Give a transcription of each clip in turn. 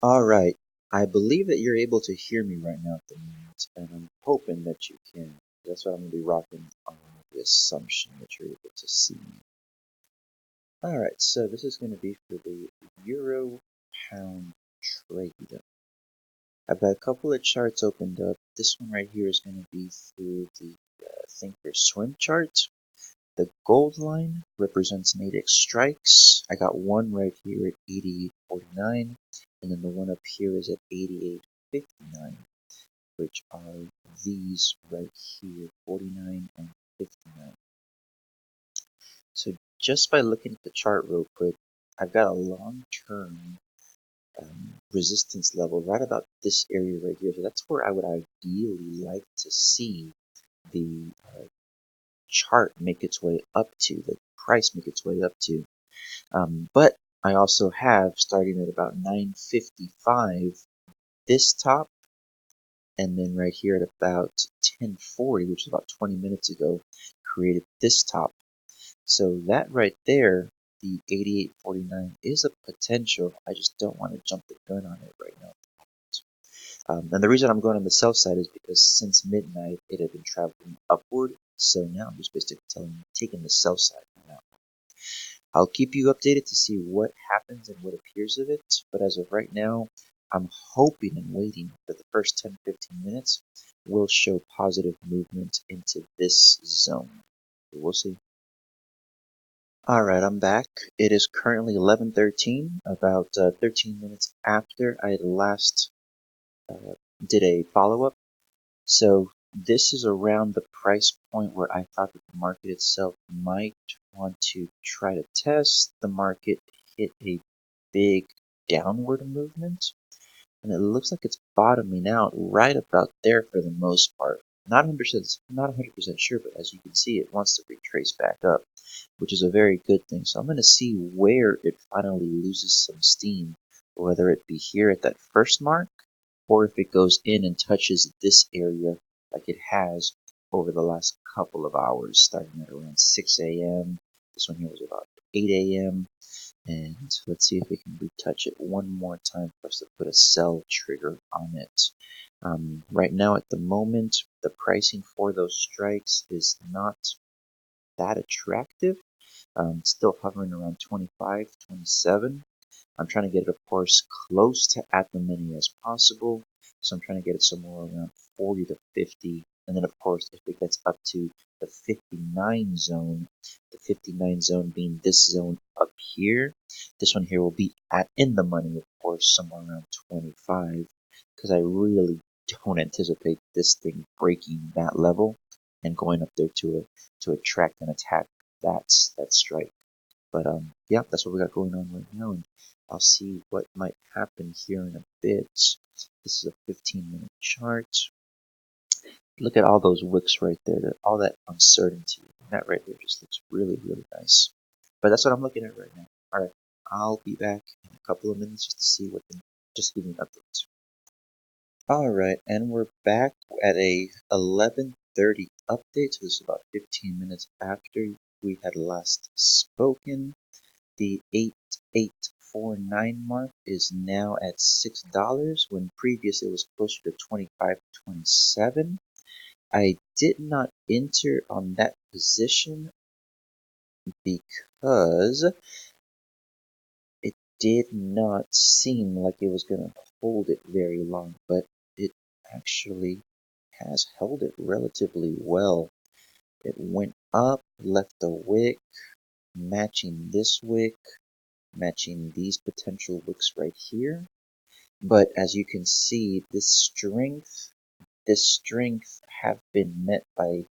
All right. I believe that you're able to hear me right now at the moment, and I'm hoping that you can. That's what I'm going to be rocking on the assumption that you're able to see me. All right, so this is going to be for the Euro Pound trade. I've got a couple of charts opened up. This one right here is going to be through the Thinkorswim chart. The gold line represents native strikes. I got one right here at 88.49, and then the one up here is at 88.59, which are these right here, 49 and 59. So just by looking at the chart real quick, I've got a long-term resistance level right about this area right here. So that's where I would ideally like to see the chart make its way up to, the price make its way up to. But I also have, starting at about 9.55, this top, and then right here at about 10.40, which is about 20 minutes ago, created this top. So that right there, the 88.49 is a potential. I just don't want to jump the gun on it right now. And the reason I'm going on the sell side is because since midnight, it had been traveling upward. So now I'm just basically taking the sell side now. I'll keep you updated to see what happens and what appears of it. But as of right now, I'm hoping and waiting that the first 10-15 minutes will show positive movement into this zone. We'll see. Alright, I'm back. It is currently 11:13, about 13 minutes after I last did a follow-up. So this is around the price point where I thought that the market itself might want to try to test. The market hit a big downward movement, and it looks like it's bottoming out right about there for the most part. Not 100% sure, but as you can see, it wants to retrace back up, which is a very good thing. So I'm going to see where it finally loses some steam, whether it be here at that first mark, or if it goes in and touches this area like it has over the last couple of hours, starting at around 6 a.m. This one here was about 8 a.m. And let's see if we can retouch it one more time for us to put a sell trigger on it. Right now, at the moment, the pricing for those strikes is not that attractive. Still hovering around 25, 27. I'm trying to get it, of course, close to at the money as possible. So I'm trying to get it somewhere around 40 to 50. And then, of course, if it gets up to the 59 zone, the 59 zone being this zone up here, this one here will be in the money, of course, somewhere around 25. Because I really don't anticipate this thing breaking that level and going up there to attract and attack that strike. But yeah, that's what we got going on right now, and I'll see what might happen here in a bit. This is a 15-minute chart. Look at all those wicks right there, all that uncertainty. That right there just looks really, really nice. But that's what I'm looking at right now. All right, I'll be back in a couple of minutes just to see just to give you an update. All right, and we're back at a 11:30 update. So this is about 15 minutes after we had last spoken. The 8849 mark is now at $6 when previous it was closer to 25.27. I did not enter on that position because it did not seem like it was going to hold it very long, but it actually has held it relatively well. It went up, left a wick, matching this wick, matching these potential wicks right here. But as you can see, this strength have been met by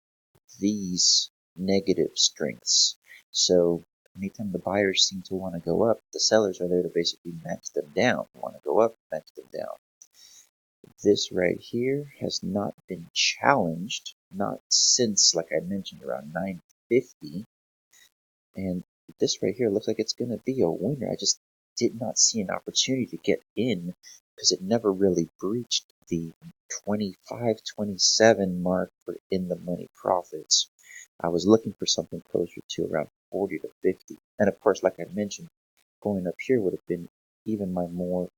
these negative strengths. So anytime the buyers seem to want to go up, the sellers are there to basically match them down. They want to go up, match them down. This right here has not been challenged, not since, like I mentioned, around 950. And this right here looks like it's going to be a winner. I just did not see an opportunity to get in because it never really breached the 25, 27 mark for in the money profits. I was looking for something closer to around 40 to 50. And of course, like I mentioned, going up here would have been even my more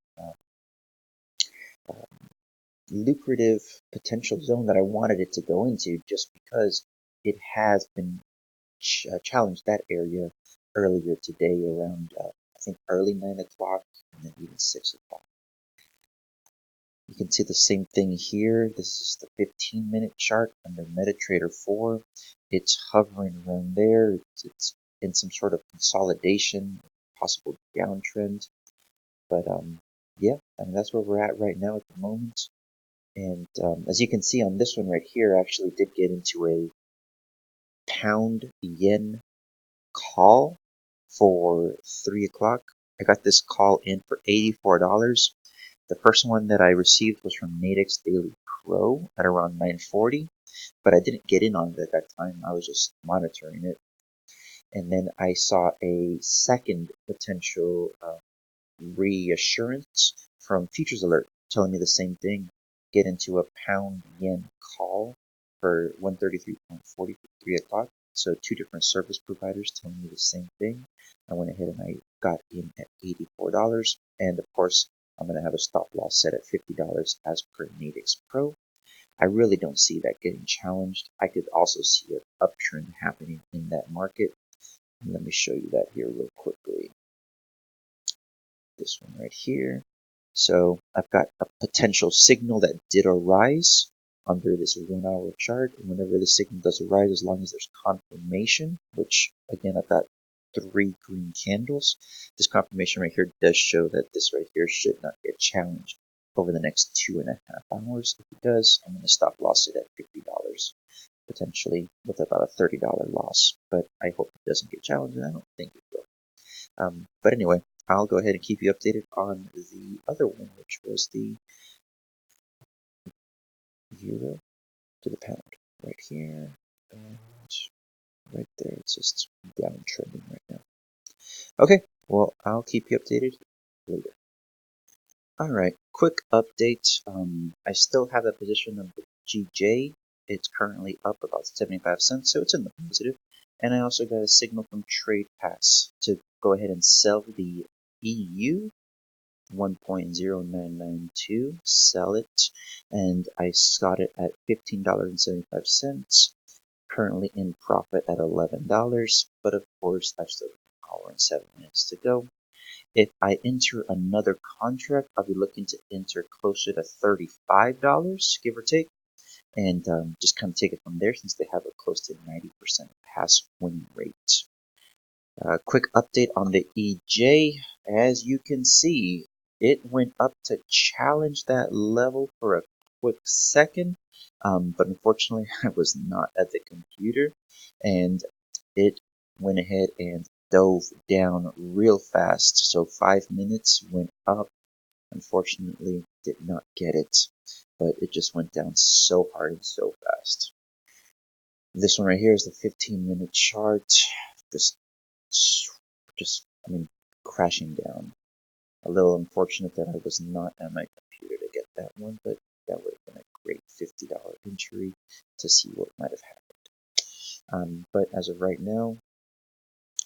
lucrative potential zone that I wanted it to go into, just because it has been challenged that area earlier today around, I think, early 9 o'clock and then even 6 o'clock. You can see the same thing here. This is the 15-minute chart under MetaTrader 4. It's hovering around there. It's in some sort of consolidation, possible downtrend. But yeah, I mean, that's where we're at right now at the moment. And as you can see on this one right here, I actually did get into a pound yen call for 3 o'clock. I got this call in for $84. The first one that I received was from Nadex Daily Pro at around 9:40, but I didn't get in on it at that time. I was just monitoring it. And then I saw a second potential reassurance from Futures Alert telling me the same thing. Get into a pound yen call for 133.40 for 3 o'clock. So two different service providers telling me the same thing. I went ahead and I got in at $84. And of course, I'm going to have a stop loss set at $50 as per Nadex Pro. I really don't see that getting challenged. I could also see an uptrend happening in that market. And let me show you that here real quickly. This one right here. So I've got a potential signal that did arise under this 1 hour chart. And whenever the signal does arise, as long as there's confirmation, which again, I've got 3 green candles. This confirmation right here does show that this right here should not get challenged over the next 2.5 hours. If it does, I'm going to stop loss it at $50, potentially with about a $30 loss. But I hope it doesn't get challenged, and I don't think it will. But anyway, I'll go ahead and keep you updated on the other one, which was the euro to the pound right here, and right there. It's just downtrending right now. Okay, well, I'll keep you updated later. Alright, quick update. I still have a position of the GJ. It's currently up about 75 cents, so it's in the positive. And I also got a signal from TradePass to go ahead and sell the EU 1.0992, sell it, and I got it at $15.75, currently in profit at $11, but of course I've still got an hour and 7 minutes to go. If I enter another contract, I'll be looking to enter closer to $35, give or take, and just kind of take it from there since they have a close to 90% pass win rate. Quick update on the EJ. As you can see, it went up to challenge that level for a quick second, but unfortunately I was not at the computer, and it went ahead and dove down real fast. So 5 minutes went up. Unfortunately, did not get it, but it just went down so hard and so fast. This one right here is the 15-minute chart. I mean, crashing down. A little unfortunate that I was not at my computer to get that one, but that would have been a great $50 entry to see what might have happened. But as of right now,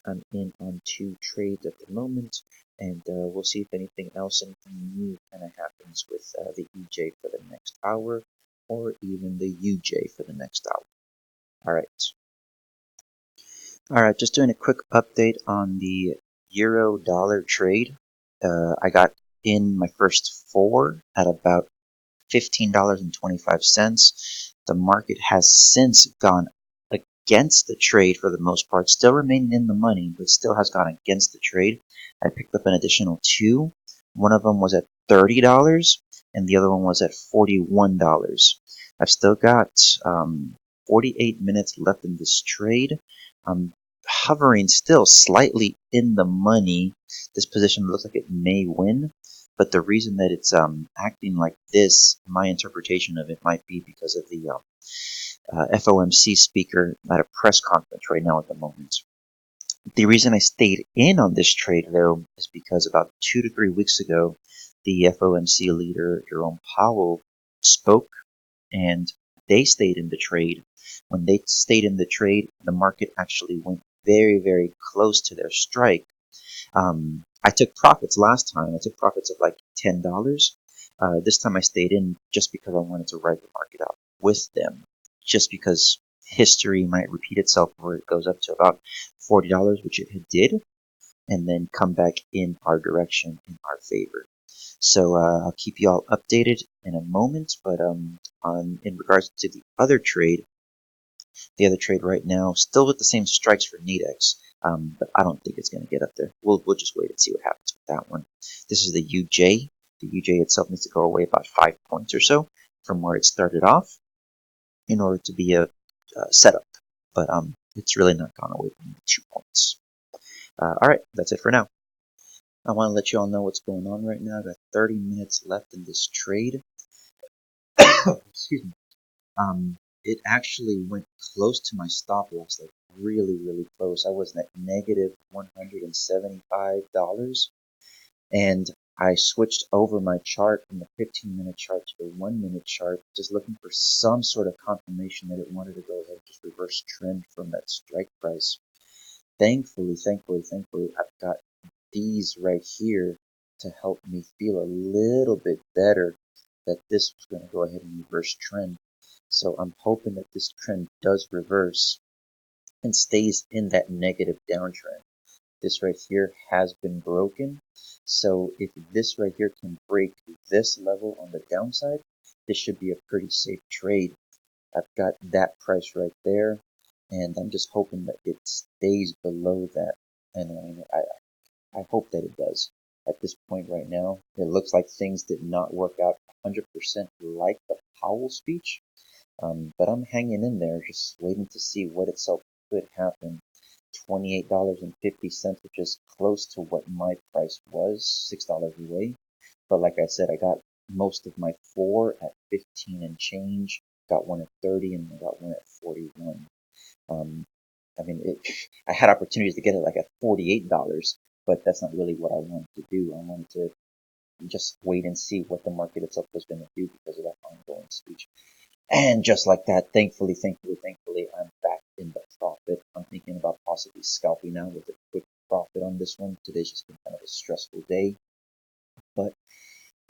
I'm in on 2 trades at the moment, and we'll see if anything new kind of happens with the EJ for the next hour, or even the UJ for the next hour. Alright, just doing a quick update on the euro dollar trade. I got in my first 4 at about $15.25. The market has since gone against the trade for the most part, still remaining in the money, but still has gone against the trade. I picked up an additional 2. One of them was at $30, and the other one was at $41. I've still got 48 minutes left in this trade. I'm hovering still slightly in the money. This position looks like it may win, but the reason that it's acting like this, my interpretation of it might be because of the FOMC speaker at a press conference right now at the moment. The reason I stayed in on this trade, though, is because about 2 to 3 weeks ago, the FOMC leader, Jerome Powell, spoke, and they stayed in the trade. When they stayed in the trade, the market actually went very, very close to their strike. I took profits last time. I took profits of like $10. This time I stayed in just because I wanted to ride the market out with them, just because history might repeat itself where it goes up to about $40, which it did, and then come back in our direction in our favor. So I'll keep you all updated in a moment, but in regards to the other trade right now, still with the same strikes for Nadex, but I don't think it's going to get up there. We'll just wait and see what happens with that one. This is the UJ. The UJ itself needs to go away about 5 points or so from where it started off in order to be a setup, but it's really not gone away from 2 points. All right, that's it for now. I want to let you all know what's going on right now. I've got 30 minutes left in this trade. Excuse me. It actually went close to my stop loss, like really, really close. I was at negative $175, and I switched over my chart from the 15-minute chart to the 1-minute chart, just looking for some sort of confirmation that it wanted to go ahead and just reverse trend from that strike price. Thankfully, I've got these right here to help me feel a little bit better that this was going to go ahead and reverse trend. So I'm hoping that this trend does reverse and stays in that negative downtrend. This right here has been broken. So if this right here can break this level on the downside, this should be a pretty safe trade. I've got that price right there, and I'm just hoping that it stays below that. And I hope that it does. At this point right now, it looks like things did not work out 100% like the Powell speech. But I'm hanging in there, just waiting to see what itself could happen. $28.50, which is close to what my price was, $6 away. But like I said, I got most of my 4 at 15 and change, got one at 30, and I got one at 41. I mean, I had opportunities to get it like at $48, but that's not really what I wanted to do. I wanted to just wait and see what the market itself was going to do because of that ongoing speech. And just like that, thankfully, I'm back in the profit. I'm thinking about possibly scalping now with a quick profit on this one. Today's just been kind of a stressful day. But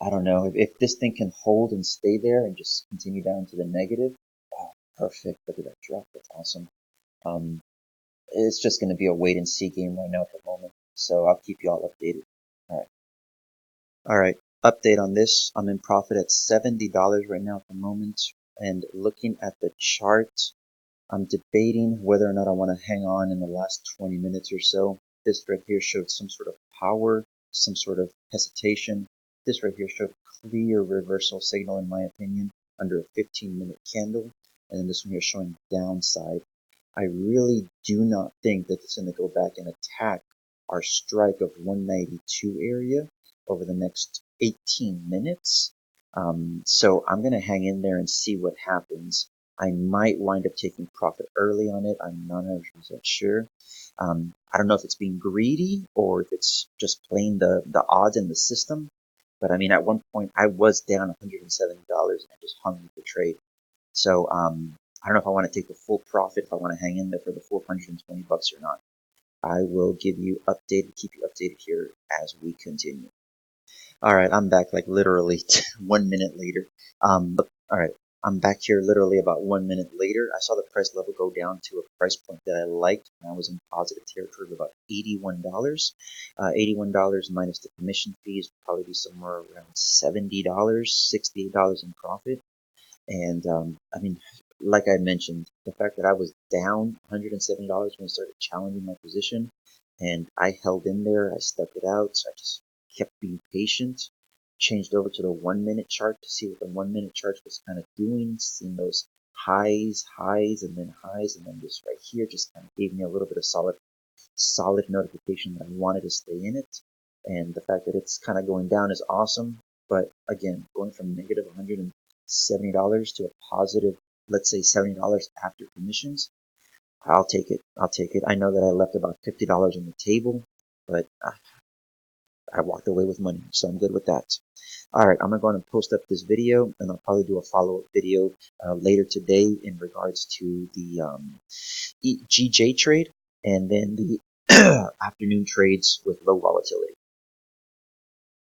I don't know. If this thing can hold and stay there and just continue down to the negative, oh, perfect. Look at that drop. That's awesome. It's just going to be a wait and see game right now at the moment. So I'll keep you all updated. All right. Update on this. I'm in profit at $70 right now at the moment. And looking at the chart, I'm debating whether or not I want to hang on in the last 20 minutes or so. This right here showed some sort of power, some sort of hesitation. This right here showed clear reversal signal, in my opinion, under a 15-minute candle. And then this one here showing downside. I really do not think that it's going to go back and attack our strike of 192 area over the next 18 minutes. So I'm going to hang in there and see what happens. I might wind up taking profit early on it. I'm not 100% sure. I don't know if it's being greedy or if it's just playing the odds in the system. But I mean, at one point I was down $170 and I just hung with the trade. So I don't know if I want to take the full profit, if I want to hang in there for the $420 or not. I will keep you updated here as we continue. All right, I'm back like literally 1 minute later. All right, I'm back here literally about 1 minute later. I saw the price level go down to a price point that I liked, and I was in positive territory of about $81. $81 minus the commission fees would probably be somewhere around $70, $68 in profit. And I mean, like I mentioned, the fact that I was down $170 when I started challenging my position, and I held in there, I stuck it out, so I just kept being patient, changed over to the 1 minute chart to see what the 1 minute chart was kind of doing, seeing those highs, and then highs, and then this right here just kind of gave me a little bit of solid notification that I wanted to stay in it. And the fact that it's kind of going down is awesome. But again, going from negative $170 to a positive, let's say $70 after commissions, I'll take it. I know that I left about $50 on the table, but I walked away with money, so I'm good with that. All right, I'm going to go ahead and post up this video, and I'll probably do a follow-up video later today in regards to the GJ trade and then the afternoon trades with low volatility.